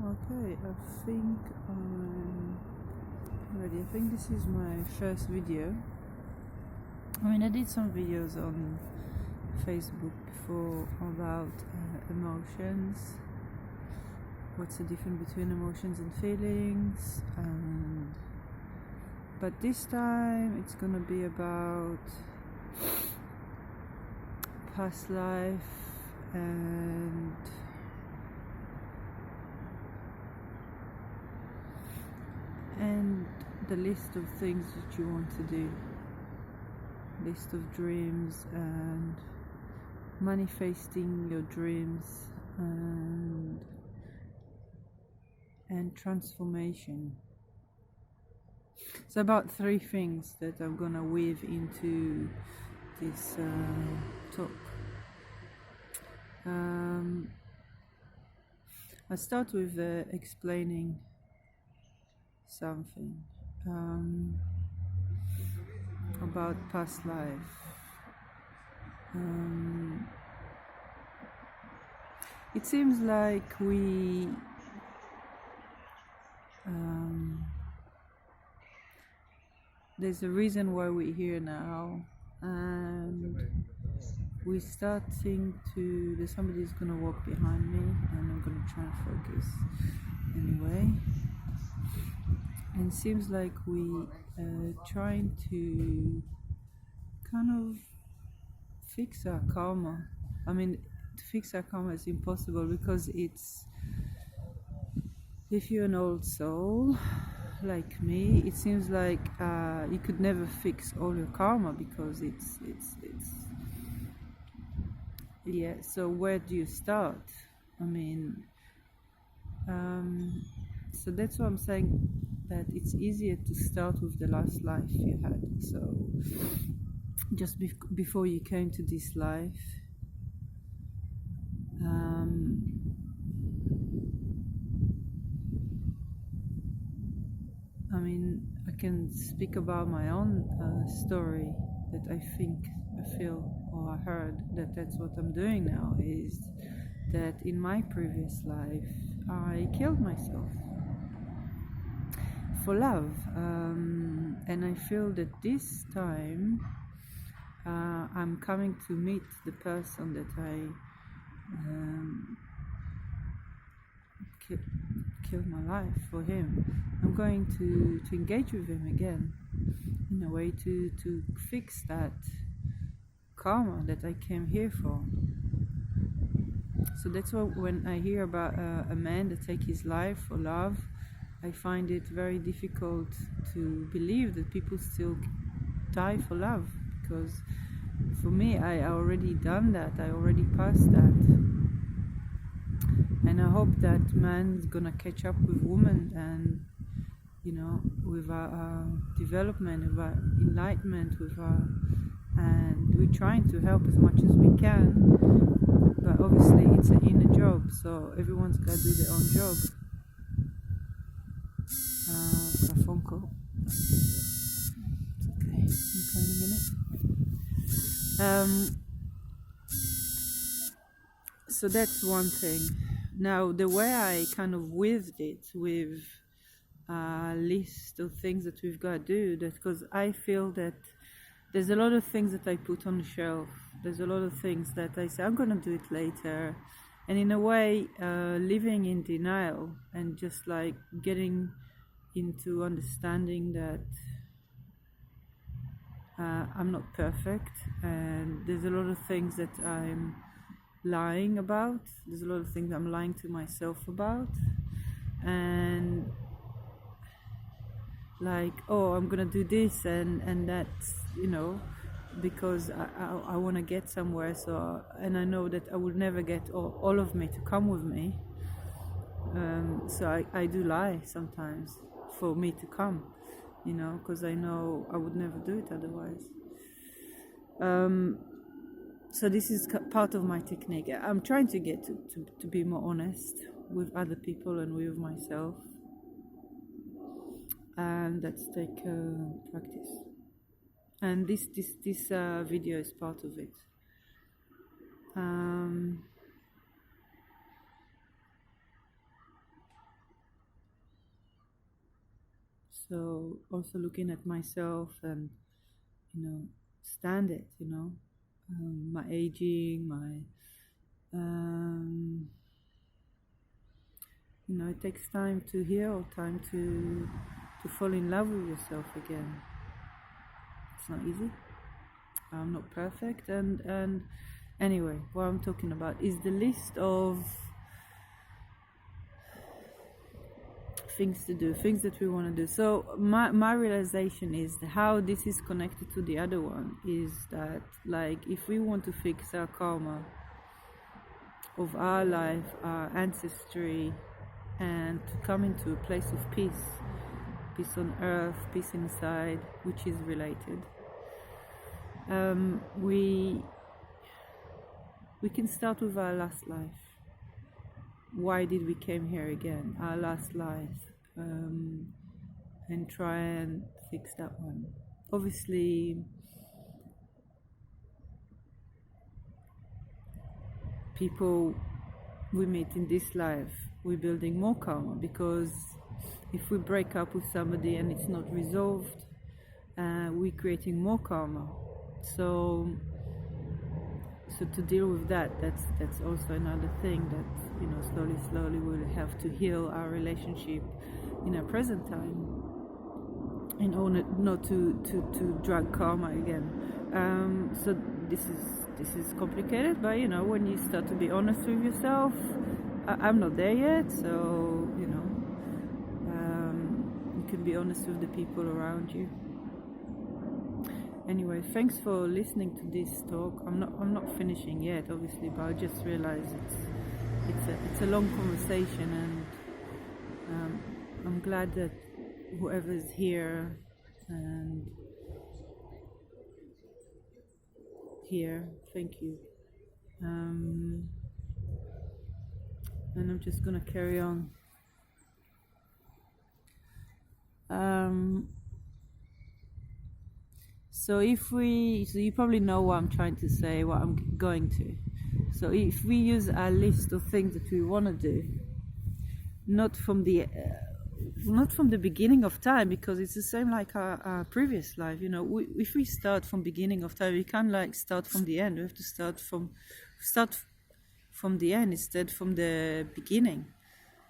Okay, I think I'm ready. I think this is my first video. I did some videos on Facebook before about emotions. What's the difference between emotions and feelings? But this time it's gonna be about past life and the list of things that you want to do, list of dreams and manifesting your dreams and transformation. It's about 3 things that I'm gonna weave into this talk. I start with explaining something about past life. It seems like there's a reason why we're here now, and we starting to, there's somebody who's gonna walk behind me and I'm gonna try and focus anyway. And it seems like we trying to kind of fix our karma. To fix our karma is impossible, because it's, if you're an old soul like me, it seems like you could never fix all your karma, because it's yeah. So where do you start? So that's why I'm saying that it's easier to start with the last life you had. So just before you came to this life, I can speak about my own story, that I feel, or I heard that's what I'm doing now, is that in my previous life I killed myself for love, and I feel that this time I'm coming to meet the person that I killed my life for him. I'm going to engage with him again, in a way to fix that karma that I came here for. So that's why when I hear about a man that take his life for love, I find it very difficult to believe that people still die for love, because for me, I already done that, I already passed that. And I hope that man's gonna catch up with woman, and with our development, with our enlightenment, and we're trying to help as much as we can, but obviously it's an inner job, so everyone's got to do their own job. A phone call. It's okay, I'm coming in a minute. So that's one thing. Now, the way I kind of weaved it with a list of things that we've got to do, that because I feel that there's a lot of things that I put on the shelf. There's a lot of things that I say I'm going to do it later, and in a way living in denial, and just like getting into understanding that I'm not perfect, and there's a lot of things that I'm lying about. There's a lot of things I'm lying to myself about, and like, oh, I'm gonna do this and that's, because I want to get somewhere. So, and I know that I will never get all of me to come with me, so I do lie sometimes for me to come, because I know I would never do it otherwise. So this is part of my technique. I'm trying to get to be more honest with other people and with myself, and that's take practice. And this video is part of it. So also looking at myself and, stand it, my aging, my, it takes time to heal, time to fall in love with yourself again. It's not easy. I'm not perfect, and anyway, what I'm talking about is the list of things to do, things that we want to do. So my realization is how this is connected to the other one is that, like, if we want to fix our karma of our life, our ancestry, and to come into a place of peace on earth, peace inside, which is related, we can start with our last life. Why did we came here again? Our last life, and try and fix that one. Obviously, people we meet in this life, we're building more karma, because if we break up with somebody and it's not resolved, we're creating more karma. So to deal with that, that's also another thing that, slowly we'll have to heal our relationship in our present time in order not to drag karma again. So this is complicated, but when you start to be honest with yourself, I'm not there yet, so you can be honest with the people around you. Anyway, thanks for listening to this talk. I'm not finishing yet, obviously, but I just realized it's a long conversation, and I'm glad that whoever's here and here, thank you. And I'm just gonna carry on. So you probably know what I'm trying to say, what I'm going to. So if we use our list of things that we want to do, not from the beginning of time, because it's the same like our previous life. If we start from beginning of time, we can't start from the end. We have to start from the end instead from the beginning.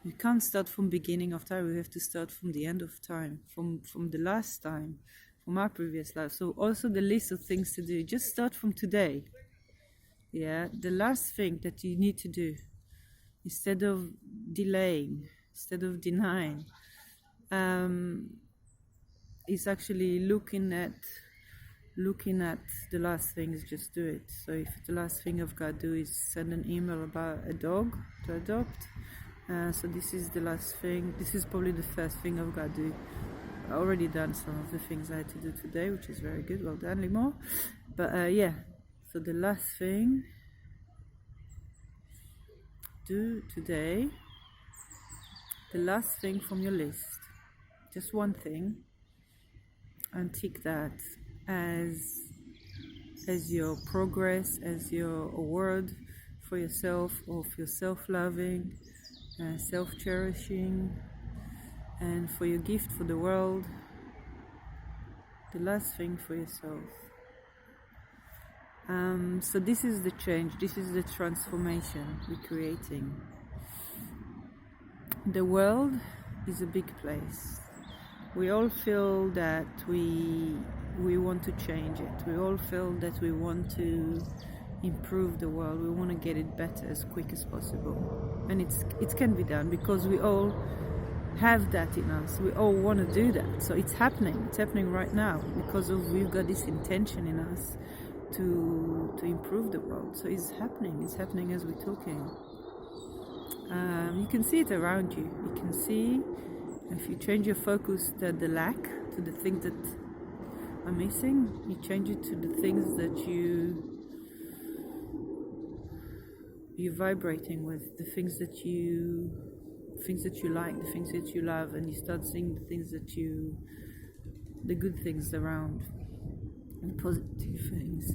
We can't start from beginning of time. We have to start from the end of time, from the last time, from our previous life. So also the list of things to do, just start from today. Yeah, the last thing that you need to do, instead of delaying, instead of denying, is actually looking at the last thing. Is just do it. So if the last thing I've got to do is send an email about a dog to adopt, so this is the last thing. This is probably the first thing I've got to do. I already done some of the things I had to do today, which is very good. Well done, Limor. But yeah, so the last thing do today, the last thing from your list, just one thing, and tick that as your progress, as your award for yourself, of your self-loving, self-cherishing, and for your gift for the world. The last thing for yourself. So this is the change, this is the transformation we're creating. The world is a big place. We all feel that we want to change it. We all feel that we want to improve the world. We want to get it better as quick as possible. And it can be done because we all have that in us. We all want to do that. So it's happening. It's happening right now because we've got this intention in us to improve the world. So it's happening. It's happening as we're talking. You can see it around you. You can see, if you change your focus to the lack, to the things that are missing, you change it to the things that you're vibrating with, the things that you like, the things that you love, and you start seeing the things the good things around, and positive things.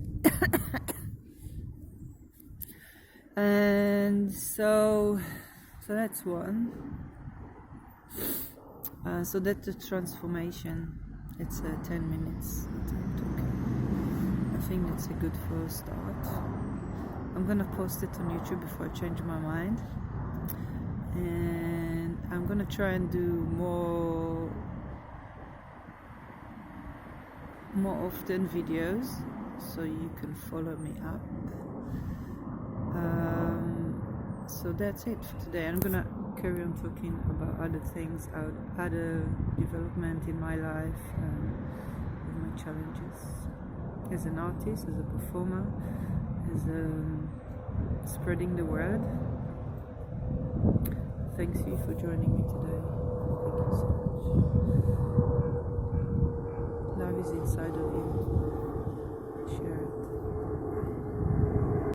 And so that's one. So that's the transformation. It's 10 minutes that I'm talking. I think that's a good first start. I'm gonna post it on YouTube before I change my mind, and I'm gonna try and do more often videos so you can follow me up. So that's it for today. I'm gonna carry on talking about other things, other development in my life, with my challenges as an artist, as a performer, as spreading the word. Thanks you for joining me today. Thank you so much. Love is inside of you. Share it.